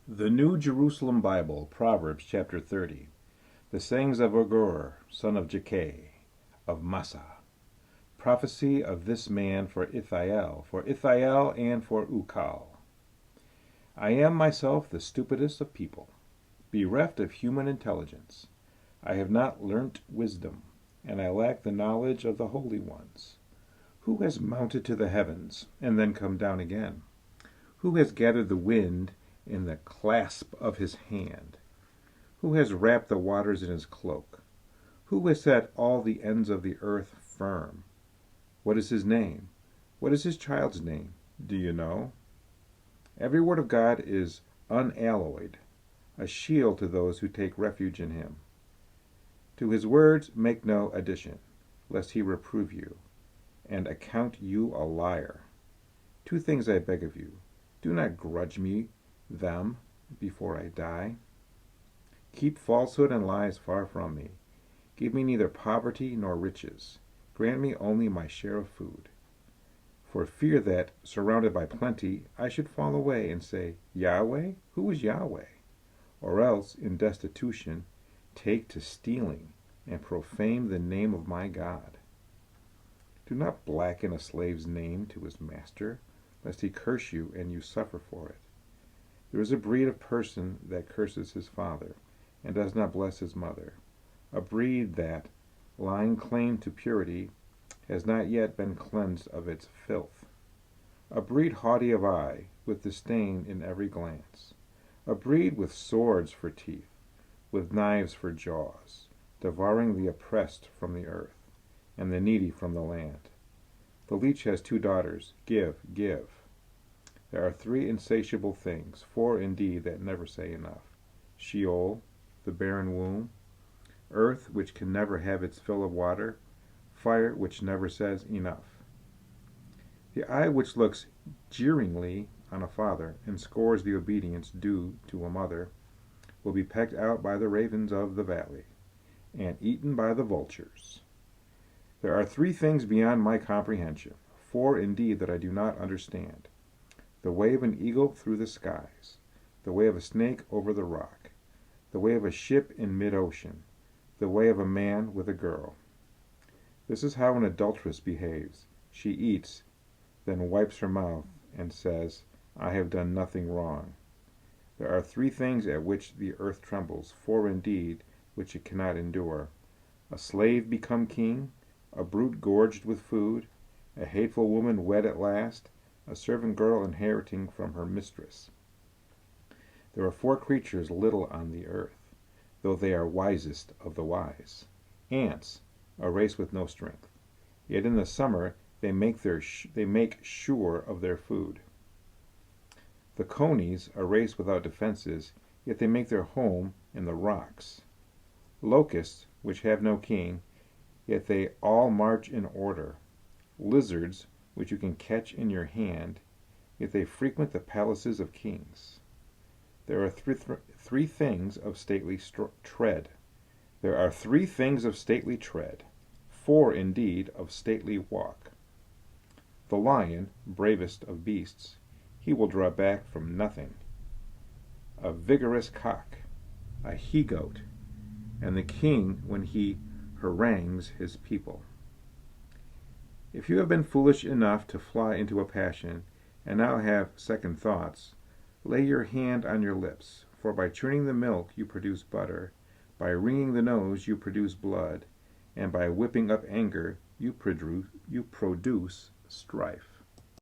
The New Jerusalem Bible, Proverbs chapter 30. The sayings of Agur, son of Jakeh, of Massa. Prophecy of this man for Ithiel, and for Ukal. I am myself the stupidest of people, bereft of human intelligence. I have not learnt wisdom, and I lack the knowledge of the holy ones. Who has mounted to the heavens, and then come down again? Who has gathered the wind in the clasp of his hand? Who has wrapped the waters in his cloak? Who has set all the ends of the earth firm? What is his name? What is his child's name? Do you know? Every word of God is unalloyed, a shield to those who take refuge in him. To his words make no addition, lest he reprove you, and account you a liar. Two things I beg of you. Do not grudge me them before I die. Keep falsehood and lies far from me. Give me neither poverty nor riches. Grant me only my share of food. For fear that, surrounded by plenty, I should fall away and say, Yahweh? Who is Yahweh? Or else, in destitution, take to stealing and profane the name of my God. Do not blacken a slave's name to his master, lest he curse you and you suffer for it. There is a breed of person that curses his father, and does not bless his mother, a breed that, lying claim to purity, has not yet been cleansed of its filth, a breed haughty of eye, with disdain in every glance, a breed with swords for teeth, with knives for jaws, devouring the oppressed from the earth, and the needy from the land. The leech has two daughters. Give, give. There are three insatiable things, four indeed that never say enough. Sheol, the barren womb, earth which can never have its fill of water, fire which never says enough. The eye which looks jeeringly on a father and scores the obedience due to a mother will be pecked out by the ravens of the valley and eaten by the vultures. There are three things beyond my comprehension, four indeed that I do not understand. The way of an eagle through the skies, the way of a snake over the rock, the way of a ship in mid-ocean, the way of a man with a girl. This is how an adulteress behaves. She eats, then wipes her mouth, and says, I have done nothing wrong. There are three things at which the earth trembles, four indeed, which it cannot endure. A slave become king, a brute gorged with food, a hateful woman wed at last, a servant girl inheriting from her mistress. There are four creatures little on the earth, though they are wisest of the wise. Ants, a race with no strength. Yet in the summer they make sure of their food. The conies, a race without defenses, yet they make their home in the rocks. Locusts, which have no king, yet they all march in order. Lizards, which you can catch in your hand, yet they frequent the palaces of kings. There are three things of stately tread. There are three things of stately tread, four indeed of stately walk. The lion, bravest of beasts, he will draw back from nothing. A vigorous cock, a he-goat, and the king when he harangues his people. If you have been foolish enough to fly into a passion, and now have second thoughts, lay your hand on your lips, for by churning the milk you produce butter, by wringing the nose you produce blood, and by whipping up anger you produce strife.